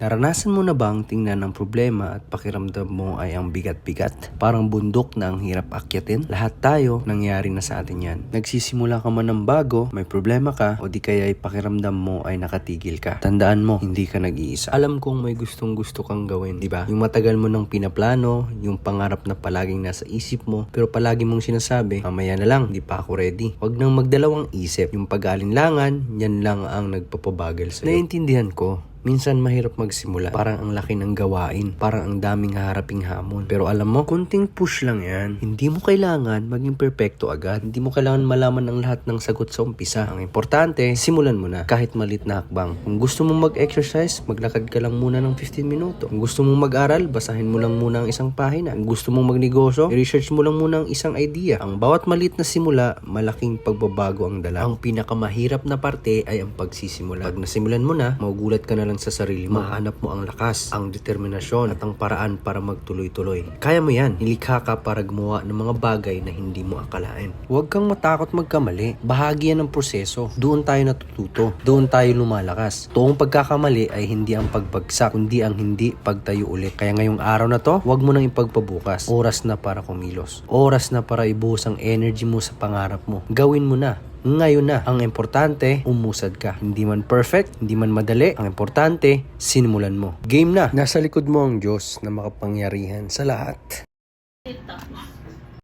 Naranasan mo na bang tingnan ang problema at pakiramdam mo ay ang bigat-bigat? Parang bundok na ang hirap akyatin? Lahat tayo, nangyari na sa atin yan. Nagsisimula ka man ng bago, may problema ka, o di kaya ay pakiramdam mo ay nakatigil ka. Tandaan mo, hindi ka nag-iisa. Alam kong may gustong-gusto kang gawin, di ba? Yung matagal mo nang pinaplano, yung pangarap na palaging nasa isip mo, pero palagi mong sinasabi, mamaya na lang, di pa ako ready. Huwag nang magdalawang isip. Yung pag-alinlangan, yan lang ang nagpapabagal sa'yo. Naiintindihan ko. Minsan mahirap magsimula. Parang ang laki ng gawain. Parang ang daming haharaping hamon. Pero alam mo, kunting push lang yan. Hindi mo kailangan maging perpekto agad. Hindi mo kailangan malaman ang lahat ng sagot sa umpisa. Ang importante, simulan mo na. Kahit malit na hakbang. Kung gusto mong mag-exercise, maglakad ka lang muna ng 15 minuto. Kung gusto mong mag-aral, basahin mo lang muna ang isang pahina. Kung gusto mong magnegosyo, i-research mo lang muna ang isang idea. Ang bawat malit na simula, malaking pagbabago ang dala. Ang pinakamahirap na parte ay ang pagsisimula. Pag nasimulan mo na, magugulat ka na lang sa sarili mo. Mahanap mo ang lakas, ang determinasyon at ang paraan para magtuloy-tuloy. Kaya mo yan. Nilikha ka para gumawa ng mga bagay na hindi mo akalain. Huwag kang matakot magkamali. Bahagi yan ng proseso. Doon tayo natututo. Doon tayo lumalakas. Toong pagkakamali ay hindi ang pagbagsak, kundi ang hindi pagtayo ulit. Kaya ngayong araw na to, huwag mo nang ipagpabukas. Oras na para kumilos. Oras na para ibuhos ang energy mo sa pangarap mo. Gawin mo na. Ngayon na. Ang importante, umusad ka. Hindi man perfect, hindi man madali. Ang importante, sinimulan mo. Game na. Nasa likod mo ang Diyos na makapangyarihan sa lahat.